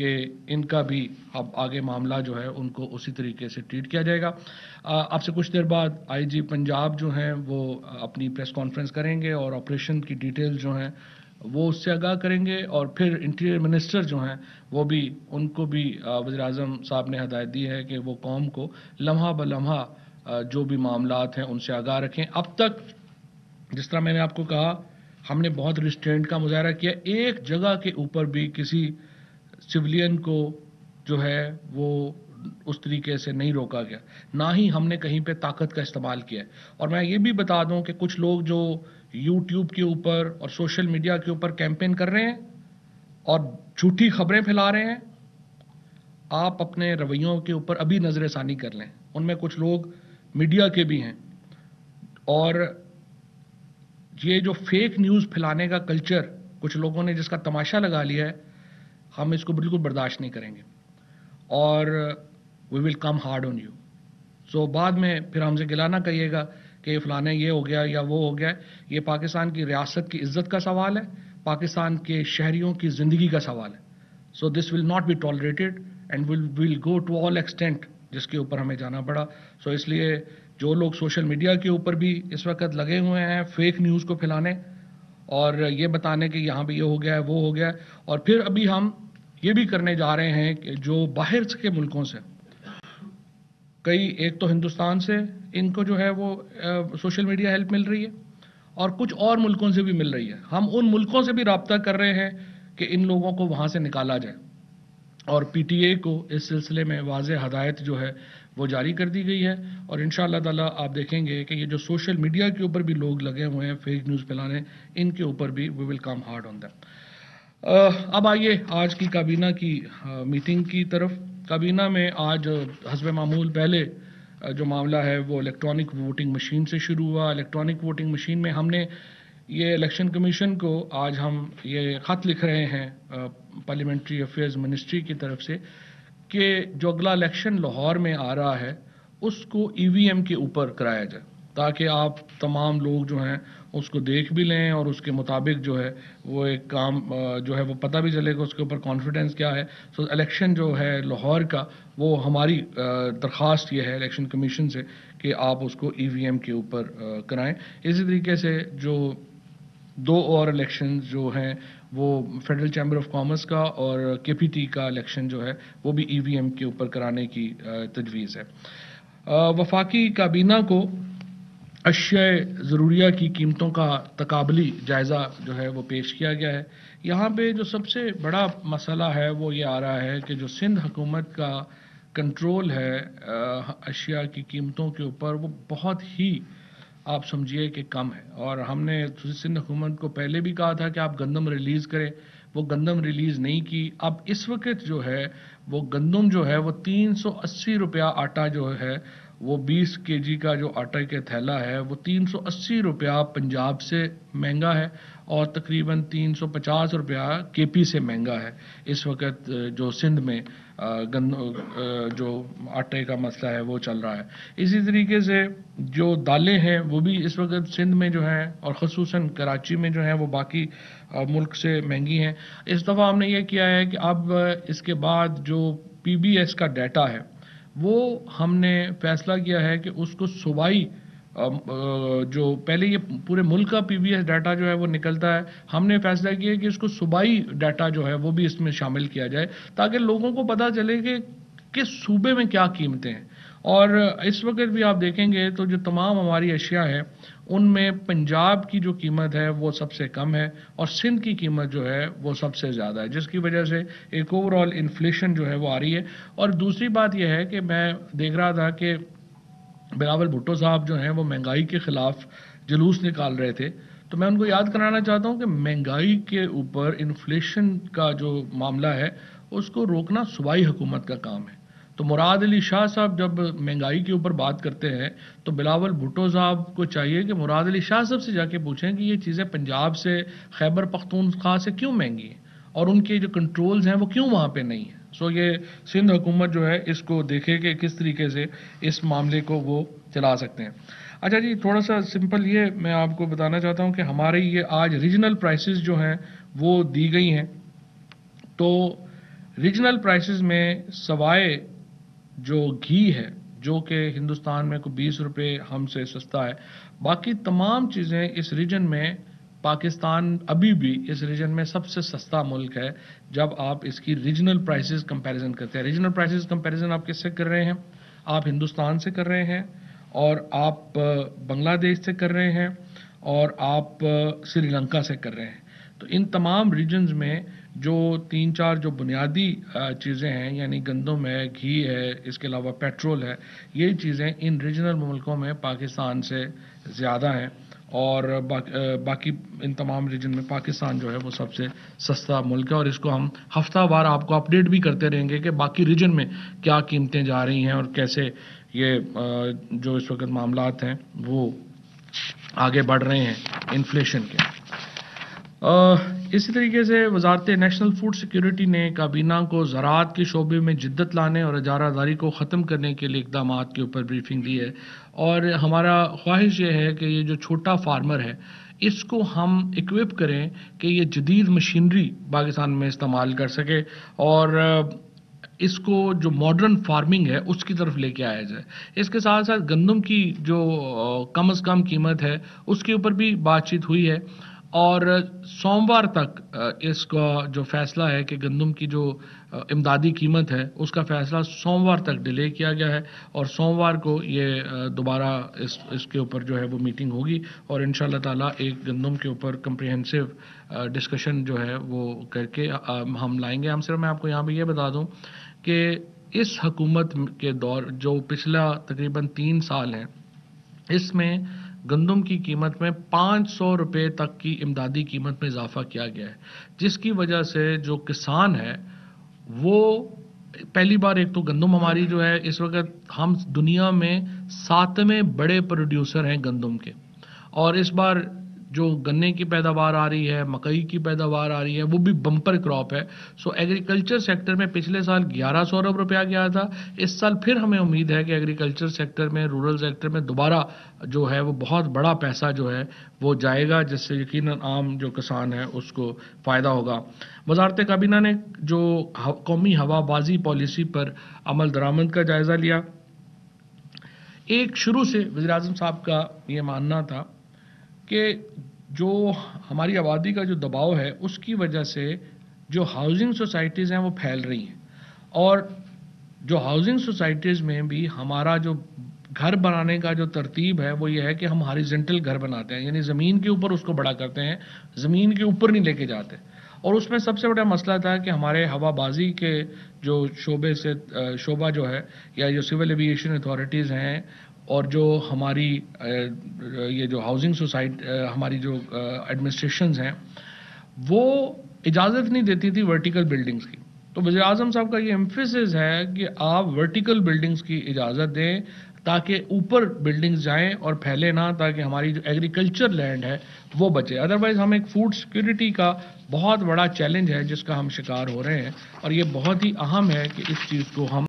کہ ان کا بھی اب آگے معاملہ جو ہے ان کو اسی طریقے سے ٹریٹ کیا جائے گا. اب سے کچھ دیر بعد آئی جی پنجاب جو ہیں وہ اپنی پریس کانفرنس کریں گے اور آپریشن کی ڈیٹیل جو ہیں وہ اس سے آگاہ کریں گے, اور پھر انٹیریئر منسٹر جو ہیں وہ بھی, ان کو بھی وزیر اعظم صاحب نے ہدایت دی ہے کہ وہ قوم کو لمحہ بلمحہ جو بھی معاملات ہیں ان سے آگاہ رکھیں. اب تک جس طرح میں نے آپ کو کہا ہم نے بہت ریسٹرینٹ کا مظاہرہ کیا, ایک جگہ کے اوپر بھی کسی سویلین کو جو ہے وہ اس طریقے سے نہیں روکا گیا, نہ ہی ہم نے کہیں پہ طاقت کا استعمال کیا ہے. اور میں یہ بھی بتا دوں کہ کچھ لوگ جو یوٹیوب کے اوپر اور سوشل میڈیا کے اوپر کیمپین کر رہے ہیں اور جھوٹی خبریں پھیلا رہے ہیں, آپ اپنے رویوں کے اوپر ابھی نظر ثانی کر لیں. ان میں کچھ لوگ میڈیا کے بھی ہیں, اور یہ جو فیک نیوز پھیلانے کا کلچر کچھ لوگوں نے جس کا تماشا لگا لیا ہے, ہم اس کو بالکل برداشت نہیں کریں گے, اور وی ول کم ہارڈ آن یو. سو بعد میں پھر ہم سے گلا نہ کہیے گا کہ فلانے یہ ہو گیا یا وہ ہو گیا. یہ پاکستان کی ریاست کی عزت کا سوال ہے, پاکستان کے شہریوں کی زندگی کا سوال ہے. So this will not be tolerated and will go to all extent جس کے اوپر ہمیں جانا پڑا. سو اس لیے جو لوگ سوشل میڈیا کے اوپر بھی اس وقت لگے ہوئے ہیں فیک نیوز کو پھیلانے اور یہ بتانے کہ یہاں پہ یہ ہو گیا ہے وہ ہو گیا ہے, اور پھر ابھی ہم یہ بھی کرنے جا رہے ہیں کہ جو باہر کے ملکوں سے کئی, ایک تو ہندوستان سے ان کو جو ہے وہ سوشل میڈیا ہیلپ مل رہی ہے اور کچھ اور ملکوں سے بھی مل رہی ہے. ہم ان ملکوں سے بھی رابطہ کر رہے ہیں کہ ان لوگوں کو وہاں سے نکالا جائے, اور پی ٹی اے کو اس سلسلے میں واضح ہدایت جو ہے وہ جاری کر دی گئی ہے. اور انشاءاللہ تعالی آپ دیکھیں گے کہ یہ جو سوشل میڈیا کے اوپر بھی لوگ لگے ہوئے ہیں فیک نیوز پھیلانے, ان کے اوپر بھی وی ول کم ہارڈ آن دیم. اب آئیے آج کی کابینہ کی میٹنگ کی طرف. کابینہ میں آج حسب معمول پہلے جو معاملہ ہے وہ الیکٹرانک ووٹنگ مشین سے شروع ہوا. الیکٹرانک ووٹنگ مشین میں ہم نے یہ الیکشن کمیشن کو آج ہم یہ خط لکھ رہے ہیں پارلیمنٹری افیئرز منسٹری کی طرف سے کہ جو اگلا الیکشن لاہور میں آ رہا ہے اس کو ای وی ایم کے اوپر کرایا جائے, تاکہ آپ تمام لوگ جو ہیں اس کو دیکھ بھی لیں اور اس کے مطابق جو ہے وہ ایک کام جو ہے وہ پتہ بھی چلے گا اس کے اوپر کانفیڈنس کیا ہے. سو الیکشن جو ہے لاہور کا وہ ہماری درخواست یہ ہے الیکشن کمیشن سے کہ آپ اس کو ای وی ایم کے اوپر کرائیں. اسی طریقے سے جو دو اور الیکشن جو ہیں وہ فیڈرل چیمبر آف کامرس کا اور کے پی ٹی کا الیکشن جو ہے وہ بھی ای وی ایم کے اوپر کرانے کی تجویز ہے. وفاقی کابینہ کو اشیاء ضروریہ کی قیمتوں کا تقابلی جائزہ جو ہے وہ پیش کیا گیا ہے. یہاں پہ جو سب سے بڑا مسئلہ ہے وہ یہ آ رہا ہے کہ جو سندھ حکومت کا کنٹرول ہے اشیاء کی قیمتوں کے اوپر وہ بہت ہی آپ سمجھیے کہ کم ہے. اور ہم نے سندھ حکومت کو پہلے بھی کہا تھا کہ آپ گندم ریلیز کریں, وہ گندم ریلیز نہیں کی. اب اس وقت جو ہے وہ گندم جو ہے وہ 380 روپیہ, آٹا جو ہے وہ 20 کے جی کا جو آٹا کا تھیلا ہے وہ 380 روپیہ پنجاب سے مہنگا ہے اور تقریباً 350 روپیہ کے پی سے مہنگا ہے اس وقت جو سندھ میں جو آٹے کا مسئلہ ہے وہ چل رہا ہے. اسی طریقے سے جو دالیں ہیں وہ بھی اس وقت سندھ میں جو ہیں اور خصوصاً کراچی میں جو ہیں وہ باقی ملک سے مہنگی ہیں. اس دفعہ ہم نے یہ کیا ہے کہ اب اس کے بعد جو پی بی ایس کا ڈیٹا ہے وہ ہم نے فیصلہ کیا ہے کہ اس کو صوبائی جو پہلے یہ پورے ملک کا پی بی ایس ڈیٹا جو ہے وہ نکلتا ہے, ہم نے فیصلہ کیا کہ اس کو صوبائی ڈیٹا جو ہے وہ بھی اس میں شامل کیا جائے تاکہ لوگوں کو پتہ چلے کہ کس صوبے میں کیا قیمتیں ہیں. اور اس وقت بھی آپ دیکھیں گے تو جو تمام ہماری اشیاء ہیں ان میں پنجاب کی جو قیمت ہے وہ سب سے کم ہے اور سندھ کی قیمت جو ہے وہ سب سے زیادہ ہے, جس کی وجہ سے ایک اوور آل انفلیشن جو ہے وہ آ رہی ہے. اور دوسری بات یہ ہے کہ میں دیکھ رہا تھا کہ بلاول بھٹو صاحب جو ہیں وہ مہنگائی کے خلاف جلوس نکال رہے تھے, تو میں ان کو یاد کرانا چاہتا ہوں کہ مہنگائی کے اوپر انفلیشن کا جو معاملہ ہے اس کو روکنا صوبائی حکومت کا کام ہے. تو مراد علی شاہ صاحب جب مہنگائی کے اوپر بات کرتے ہیں تو بلاول بھٹو صاحب کو چاہیے کہ مراد علی شاہ صاحب سے جا کے پوچھیں کہ یہ چیزیں پنجاب سے خیبر پختونخوا سے کیوں مہنگی ہیں اور ان کے جو کنٹرولز ہیں وہ کیوں وہاں پہ نہیں ہیں. سو یہ سندھ حکومت جو ہے اس کو دیکھے کہ کس طریقے سے اس معاملے کو وہ چلا سکتے ہیں. اچھا جی, تھوڑا سا سمپل یہ میں آپ کو بتانا چاہتا ہوں کہ ہمارے یہ آج ریجنل پرائسز جو ہیں وہ دی گئی ہیں. تو ریجنل پرائسز میں سوائے جو گھی ہے جو کہ ہندوستان میں کوئی 20 روپے ہم سے سستا ہے، باقی تمام چیزیں اس ریجن میں پاکستان ابھی بھی اس ریجن میں سب سے سستا ملک ہے جب آپ اس کی ریجنل پرائسز کمپیریزن کرتے ہیں۔ ریجنل پرائسز کمپیریزن آپ کس سے کر رہے ہیں؟ آپ ہندوستان سے کر رہے ہیں، اور آپ بنگلہ دیش سے کر رہے ہیں، اور آپ سری لنکا سے کر رہے ہیں۔ تو ان تمام ریجنز میں جو 3-4 جو بنیادی چیزیں ہیں، یعنی گندم ہے، گھی ہے، اس کے علاوہ پیٹرول ہے، یہ چیزیں ان ریجنل ملکوں میں پاکستان سے زیادہ ہیں، اور باقی ان تمام ریجن میں پاکستان جو ہے وہ سب سے سستا ملک ہے، اور اس کو ہم ہفتہ وار آپ کو اپڈیٹ بھی کرتے رہیں گے کہ باقی ریجن میں کیا قیمتیں جا رہی ہیں اور کیسے یہ جو اس وقت معاملات ہیں وہ آگے بڑھ رہے ہیں انفلیشن کے۔ اسی طریقے سے وزارت نیشنل فوڈ سیکیورٹی نے کابینہ کو زراعت کے شعبے میں جدت لانے اور اجارہ داری کو ختم کرنے کے لیے اقدامات کے اوپر بریفنگ دی ہے، اور ہمارا خواہش یہ ہے کہ یہ جو چھوٹا فارمر ہے اس کو ہم اکوپ کریں کہ یہ جدید مشینری پاکستان میں استعمال کر سکے، اور اس کو جو ماڈرن فارمنگ ہے اس کی طرف لے کے آیا جائے۔ اس کے ساتھ ساتھ گندم کی جو کم از کم قیمت ہے اس کے اوپر بھی بات چیت ہوئی ہے، اور سوموار تک اس کا جو فیصلہ ہے کہ گندم کی جو امدادی قیمت ہے اس کا فیصلہ سوموار تک ڈیلے کیا گیا ہے، اور سوموار کو یہ دوبارہ اس کے اوپر جو ہے وہ میٹنگ ہوگی، اور انشاءاللہ تعالیٰ ایک گندم کے اوپر کمپریہنسو ڈسکشن جو ہے وہ کر کے ہم لائیں گے۔ ہم صرف میں آپ کو یہاں پہ یہ بتا دوں کہ اس حکومت کے دور جو پچھلا تقریباً 3 سال ہے، اس میں گندم کی قیمت میں 500 روپے تک کی امدادی قیمت میں اضافہ کیا گیا ہے، جس کی وجہ سے جو کسان ہے وہ پہلی بار، ایک تو گندم ہماری جو ہے اس وقت ہم دنیا میں 7ویں بڑے پروڈیوسر ہیں گندم کے، اور اس بار جو گنے کی پیداوار آ رہی ہے، مکئی کی پیداوار آ رہی ہے، وہ بھی بمپر کراپ ہے۔ سو ایگریکلچر سیکٹر میں پچھلے سال 1100 ارب روپیہ گیا تھا، اس سال پھر ہمیں امید ہے کہ ایگریکلچر سیکٹر میں، رورل سیکٹر میں دوبارہ جو ہے وہ بہت بڑا پیسہ جو ہے وہ جائے گا، جس سے یقیناً عام جو کسان ہے اس کو فائدہ ہوگا۔ وزارت کابینہ نے جو قومی ہوا بازی پالیسی پر عمل درآمد کا جائزہ لیا۔ ایک شروع سے وزیراعظم صاحب کا یہ ماننا تھا کہ جو ہماری آبادی کا جو دباؤ ہے اس کی وجہ سے جو ہاؤسنگ سوسائٹیز ہیں وہ پھیل رہی ہیں، اور جو ہاؤسنگ سوسائٹیز میں بھی ہمارا جو گھر بنانے کا جو ترتیب ہے وہ یہ ہے کہ ہم ہاریزنٹل گھر بناتے ہیں، یعنی زمین کے اوپر اس کو بڑا کرتے ہیں، زمین کے اوپر نہیں لے کے جاتے، اور اس میں سب سے بڑا مسئلہ تھا کہ ہمارے ہوا بازی کے جو شعبہ جو ہے، یا جو سول ایوییشن اتھارٹیز ہیں، اور جو ہماری یہ جو ہاؤسنگ ہماری جو ایڈمنسٹریشنز ہیں وہ اجازت نہیں دیتی تھی ورٹیکل بلڈنگز کی۔ تو وزیر اعظم صاحب کا یہ ایمفیسس ہے کہ آپ ورٹیکل بلڈنگز کی اجازت دیں تاکہ اوپر بلڈنگز جائیں اور پھیلے نہ، تاکہ ہماری جو ایگریکلچر لینڈ ہے وہ بچے۔ ادروائز ہم ایک فوڈ سیکیورٹی کا بہت بڑا چیلنج ہے جس کا ہم شکار ہو رہے ہیں، اور یہ بہت ہی اہم ہے کہ اس چیز کو ہم